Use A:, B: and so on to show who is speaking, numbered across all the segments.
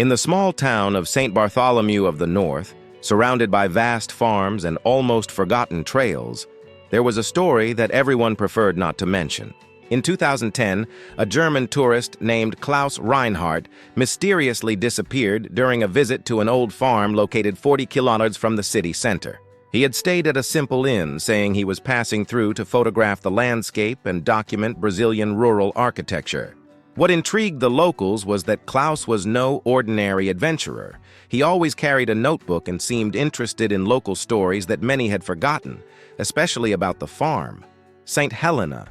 A: In the small town of St. Bartholomew of the North, surrounded by vast farms and almost forgotten trails, there was a story that everyone preferred not to mention. In 2010, a German tourist named Klaus Reinhardt mysteriously disappeared during a visit to an old farm located 40 kilometers from the city center. He had stayed at a simple inn, saying he was passing through to photograph the landscape and document Brazilian rural architecture. What intrigued the locals was that Klaus was no ordinary adventurer. He always carried a notebook and seemed interested in local stories that many had forgotten, especially about the farm, St. Helena,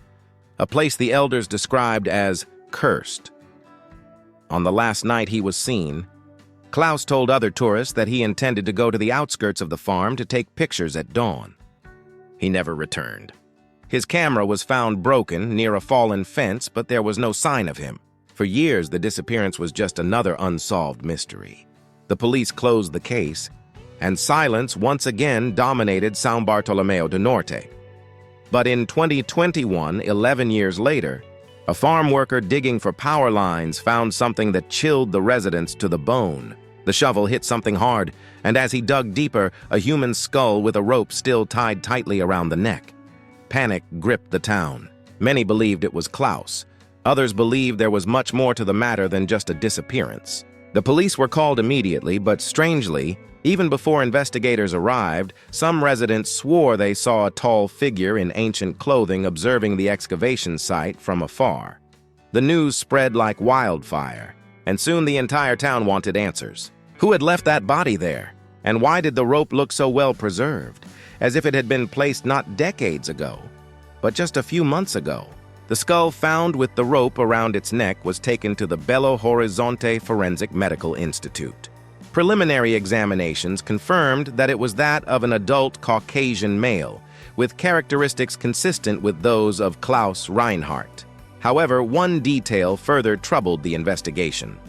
A: a place the elders described as cursed. On the last night he was seen, Klaus told other tourists that he intended to go to the outskirts of the farm to take pictures at dawn. He never returned. His camera was found broken near a fallen fence, but there was no sign of him. For years, the disappearance was just another unsolved mystery. The police closed the case, and silence once again dominated São Bartolomeu do Norte. But in 2021, 11 years later, a farm worker digging for power lines found something that chilled the residents to the bone. The shovel hit something hard, and as he dug deeper, a human skull with a rope still tied tightly around the neck. Panic gripped the town. Many believed it was Klaus. Others believed there was much more to the matter than just a disappearance. The police were called immediately, but strangely, even before investigators arrived, some residents swore they saw a tall figure in ancient clothing observing the excavation site from afar. The news spread like wildfire, and soon the entire town wanted answers. Who had left that body there? And why did the rope look so well preserved, as if it had been placed not decades ago, but just a few months ago? The skull found with the rope around its neck was taken to the Belo Horizonte Forensic Medical Institute. Preliminary examinations confirmed that it was that of an adult Caucasian male, with characteristics consistent with those of Klaus Reinhardt. However, one detail further troubled the investigation.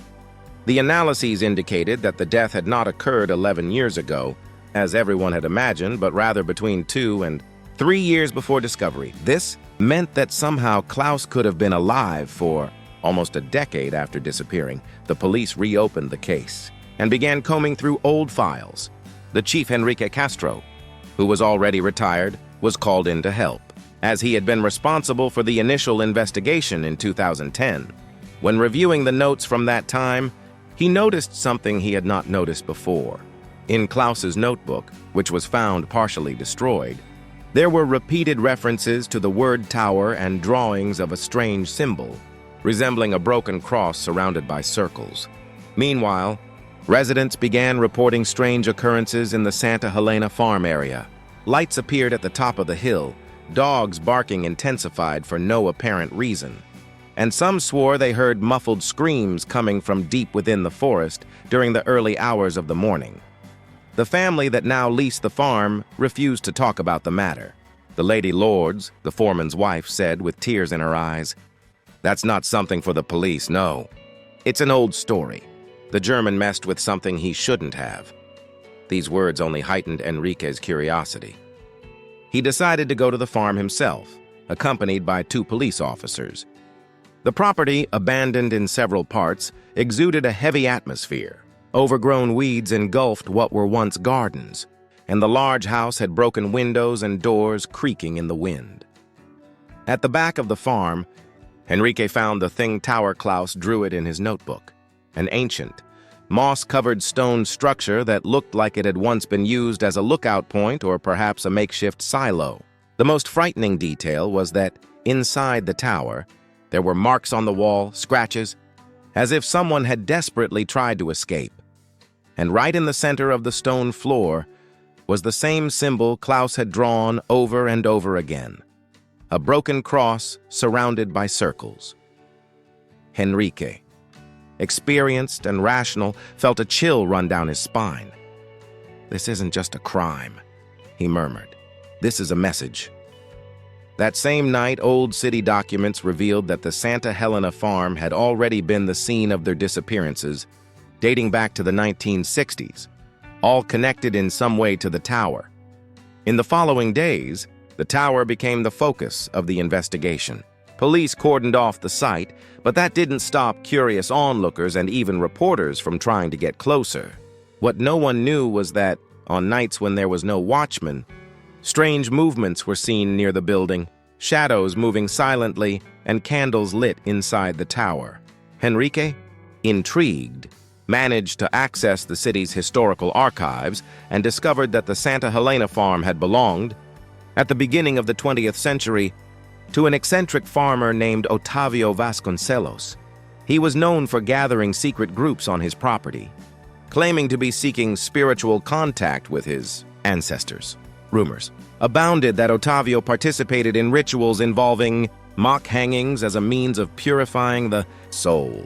A: The analyses indicated that the death had not occurred 11 years ago, as everyone had imagined, but rather between 2 and 3 years before discovery. This meant that somehow Klaus could have been alive for almost a decade after disappearing. The police reopened the case and began combing through old files. The chief Enrique Castro, who was already retired, was called in to help, as he had been responsible for the initial investigation in 2010. When reviewing the notes from that time, he noticed something he had not noticed before. In Klaus's notebook, which was found partially destroyed, there were repeated references to the word tower and drawings of a strange symbol, resembling a broken cross surrounded by circles. Meanwhile, residents began reporting strange occurrences in the Santa Helena farm area. Lights appeared at the top of the hill, dogs barking intensified for no apparent reason, and some swore they heard muffled screams coming from deep within the forest during the early hours of the morning. The family that now leased the farm refused to talk about the matter. The Lady Lords, the foreman's wife, said with tears in her eyes, "That's not something for the police, no. It's an old story. The German messed with something he shouldn't have." These words only heightened Enrique's curiosity. He decided to go to the farm himself, accompanied by 2 police officers. The property, abandoned in several parts, exuded a heavy atmosphere. Overgrown weeds engulfed what were once gardens, and the large house had broken windows and doors creaking in the wind. At the back of the farm, Enrique found the thing Tower Klaus drew it in his notebook, an ancient, moss-covered stone structure that looked like it had once been used as a lookout point or perhaps a makeshift silo. The most frightening detail was that inside the tower, there were marks on the wall, scratches, as if someone had desperately tried to escape. And right in the center of the stone floor was the same symbol Klaus had drawn over and over again, a broken cross surrounded by circles. Enrique, experienced and rational, felt a chill run down his spine. "This isn't just a crime," he murmured. "This is a message." That same night, old city documents revealed that the Santa Helena farm had already been the scene of their disappearances, dating back to the 1960s, all connected in some way to the tower. In the following days, the tower became the focus of the investigation. Police cordoned off the site, but that didn't stop curious onlookers and even reporters from trying to get closer. What no one knew was that, on nights when there was no watchman, strange movements were seen near the building, shadows moving silently, and candles lit inside the tower. Henrique, intrigued, managed to access the city's historical archives and discovered that the Santa Helena farm had belonged, at the beginning of the 20th century, to an eccentric farmer named Otavio Vasconcelos. He was known for gathering secret groups on his property, claiming to be seeking spiritual contact with his ancestors. Rumors abounded that Otavio participated in rituals involving mock hangings as a means of purifying the soul.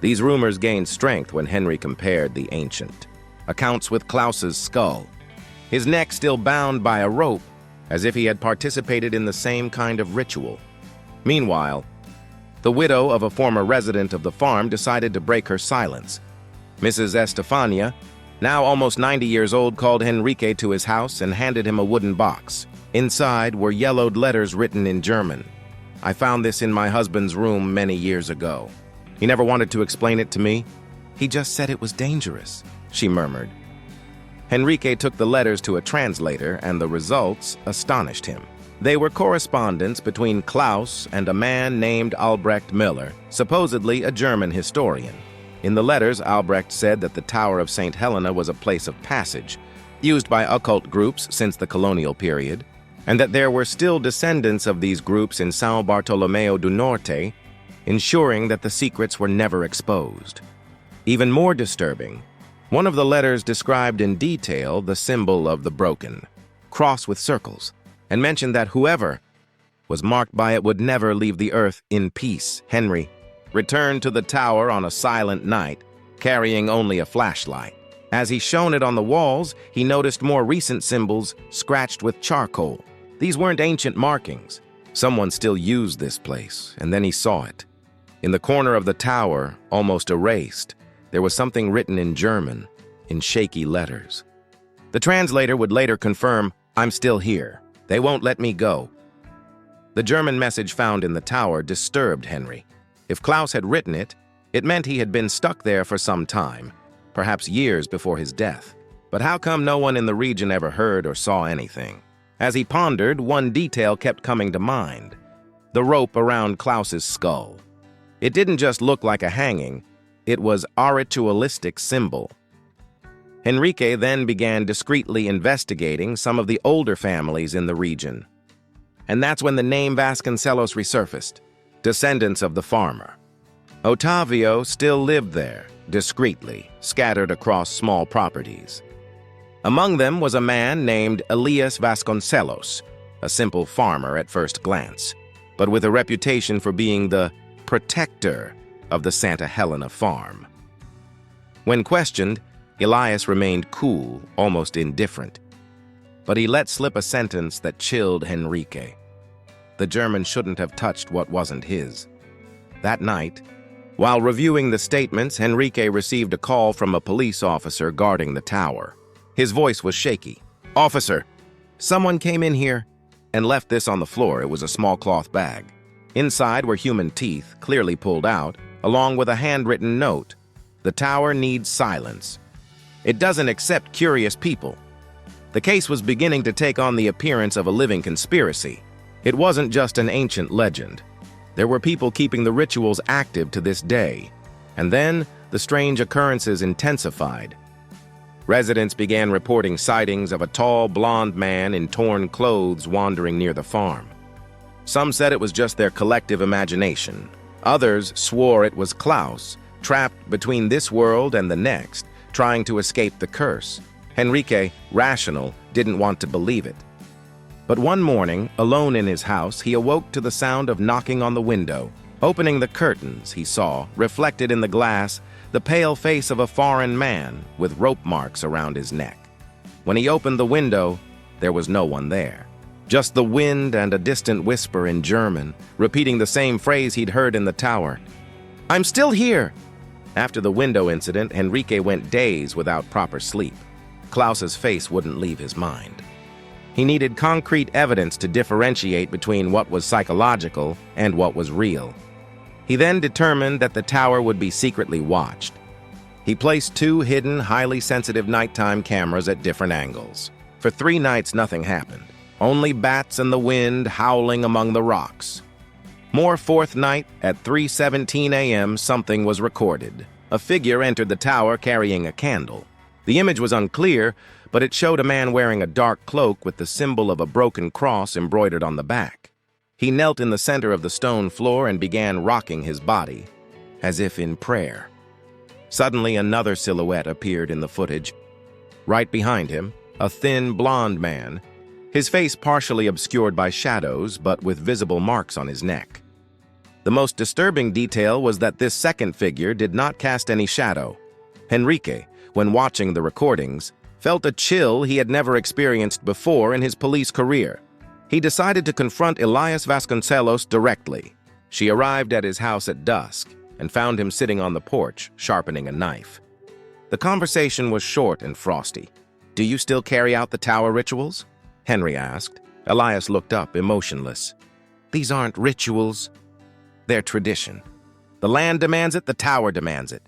A: These rumors gained strength when Henry compared the ancient accounts with Klaus's skull, his neck still bound by a rope, as if he had participated in the same kind of ritual. Meanwhile, the widow of a former resident of the farm decided to break her silence. Mrs. Estefania, now almost 90 years old, called Henrique to his house and handed him a wooden box. Inside were yellowed letters written in German. "I found this in my husband's room many years ago. He never wanted to explain it to me. He just said it was dangerous," she murmured. Henrique took the letters to a translator, and the results astonished him. They were correspondence between Klaus and a man named Albrecht Miller, supposedly a German historian. In the letters, Albrecht said that the Tower of St. Helena was a place of passage, used by occult groups since the colonial period, and that there were still descendants of these groups in São Bartolomeu do Norte, ensuring that the secrets were never exposed. Even more disturbing, one of the letters described in detail the symbol of the broken, cross with circles, and mentioned that whoever was marked by it would never leave the earth in peace. Henry returned to the tower on a silent night, carrying only a flashlight. As he shone it on the walls, he noticed more recent symbols scratched with charcoal. These weren't ancient markings. Someone still used this place, and then he saw it. In the corner of the tower, almost erased, there was something written in German, in shaky letters. The translator would later confirm, "I'm still here. They won't let me go." The German message found in the tower disturbed Henry. If Klaus had written it, it meant he had been stuck there for some time, perhaps years before his death. But how come no one in the region ever heard or saw anything? As he pondered, one detail kept coming to mind: the rope around Klaus's skull. It didn't just look like a hanging, it was a ritualistic symbol. Henrique then began discreetly investigating some of the older families in the region. And that's when the name Vasconcelos resurfaced, descendants of the farmer. Otavio still lived there, discreetly, scattered across small properties. Among them was a man named Elias Vasconcelos, a simple farmer at first glance, but with a reputation for being the protector of the Santa Helena farm. When questioned, Elias remained cool, almost indifferent. But he let slip a sentence that chilled Henrique. The German shouldn't have touched what wasn't his. That night, while reviewing the statements, Henrique received a call from a police officer guarding the tower. His voice was shaky. "Officer, someone came in here and left this on the floor." It was a small cloth bag. Inside were human teeth, clearly pulled out, along with a handwritten note. "The tower needs silence. It doesn't accept curious people." The case was beginning to take on the appearance of a living conspiracy. It wasn't just an ancient legend. There were people keeping the rituals active to this day. And then the strange occurrences intensified. Residents began reporting sightings of a tall, blond man in torn clothes wandering near the farm. Some said it was just their collective imagination. Others swore it was Klaus, trapped between this world and the next, trying to escape the curse. Henrique, rational, didn't want to believe it. But one morning, alone in his house, he awoke to the sound of knocking on the window. Opening the curtains, he saw, reflected in the glass, the pale face of a foreign man with rope marks around his neck. When he opened the window, there was no one there. Just the wind and a distant whisper in German, repeating the same phrase he'd heard in the tower. "I'm still here!" After the window incident, Henrique went days without proper sleep. Klaus's face wouldn't leave his mind. He needed concrete evidence to differentiate between what was psychological and what was real. He then determined that the tower would be secretly watched. He placed 2 hidden, highly sensitive nighttime cameras at different angles. For 3 nights, nothing happened. Only bats and the wind howling among the rocks. More 4th night, at 3:17 a.m., something was recorded. A figure entered the tower carrying a candle. The image was unclear, but it showed a man wearing a dark cloak with the symbol of a broken cross embroidered on the back. He knelt in the center of the stone floor and began rocking his body, as if in prayer. Suddenly, another silhouette appeared in the footage. Right behind him, a thin, blond man, his face partially obscured by shadows, but with visible marks on his neck. The most disturbing detail was that this second figure did not cast any shadow. Henrique, when watching the recordings, felt a chill he had never experienced before in his police career. He decided to confront Elias Vasconcelos directly. She arrived at his house at dusk and found him sitting on the porch, sharpening a knife. The conversation was short and frosty. "Do you still carry out the tower rituals?" Henry asked. Elias looked up, emotionless. "These aren't rituals. They're tradition. The land demands it, the tower demands it.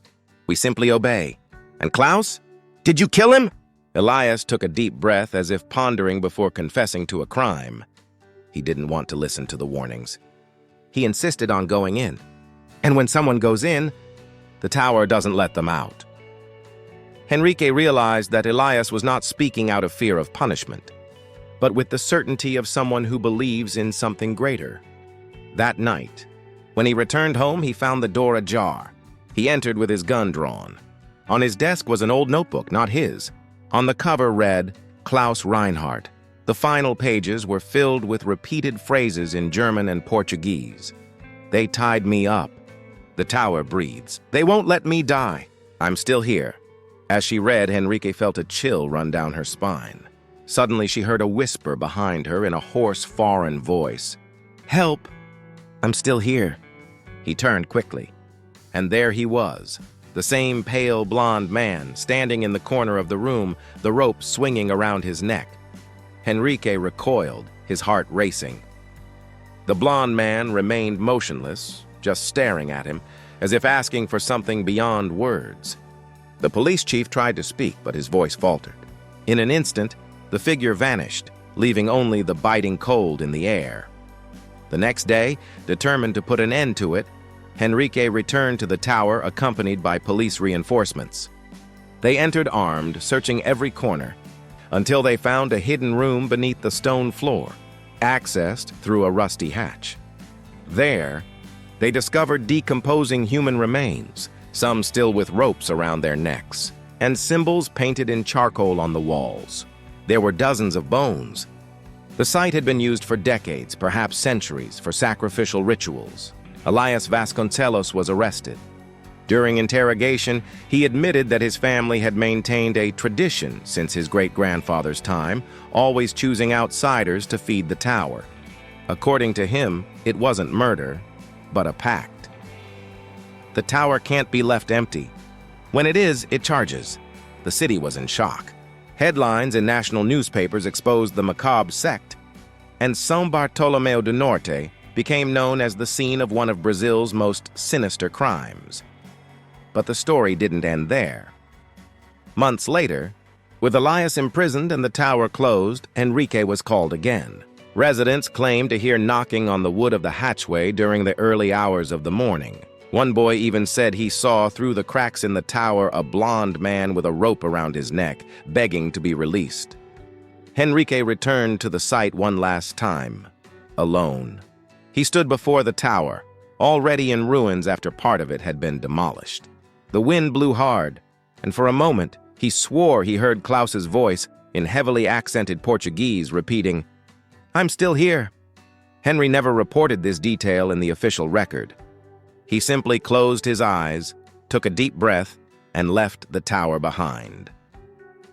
A: We simply obey. And Klaus? Did you kill him?" Elias took a deep breath as if pondering before confessing to a crime. He didn't want to listen to the warnings. He insisted on going in. And when someone goes in, the tower doesn't let them out. Henrique realized that Elias was not speaking out of fear of punishment, but with the certainty of someone who believes in something greater. That night, when he returned home, he found the door ajar. He entered with his gun drawn. On his desk was an old notebook, not his. On the cover read, Klaus Reinhardt. The final pages were filled with repeated phrases in German and Portuguese. "They tied me up. The tower breathes. They won't let me die. I'm still here." As she read, Henrique felt a chill run down her spine. Suddenly, she heard a whisper behind her in a hoarse, foreign voice. "Help! I'm still here." He turned quickly, and there he was. The same pale, blond man, standing in the corner of the room, the rope swinging around his neck. Henrique recoiled, his heart racing. The blond man remained motionless, just staring at him, as if asking for something beyond words. The police chief tried to speak, but his voice faltered. In an instant, the figure vanished, leaving only the biting cold in the air. The next day, determined to put an end to it, Henrique returned to the tower accompanied by police reinforcements. They entered armed, searching every corner, until they found a hidden room beneath the stone floor, accessed through a rusty hatch. There, they discovered decomposing human remains, some still with ropes around their necks, and symbols painted in charcoal on the walls. There were dozens of bones. The site had been used for decades, perhaps centuries, for sacrificial rituals. Elias Vasconcelos was arrested. During interrogation, he admitted that his family had maintained a tradition since his great-grandfather's time, always choosing outsiders to feed the tower. According to him, it wasn't murder, but a pact. The tower can't be left empty. When it is, it charges. The city was in shock. Headlines in national newspapers exposed the macabre sect, and São Bartolomeu do Norte became known as the scene of one of Brazil's most sinister crimes. But the story didn't end there. Months later, with Elias imprisoned and the tower closed, Henrique was called again. Residents claimed to hear knocking on the wood of the hatchway during the early hours of the morning. One boy even said he saw through the cracks in the tower a blond man with a rope around his neck, begging to be released. Henrique returned to the site one last time, alone. He stood before the tower, already in ruins after part of it had been demolished. The wind blew hard, and for a moment, he swore he heard Klaus's voice in heavily accented Portuguese repeating, "I'm still here." Henry never reported this detail in the official record. He simply closed his eyes, took a deep breath, and left the tower behind.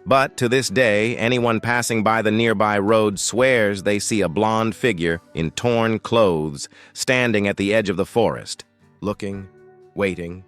A: But to this day, anyone passing by the nearby road swears they see a blonde figure in torn clothes standing at the edge of the forest, looking, waiting,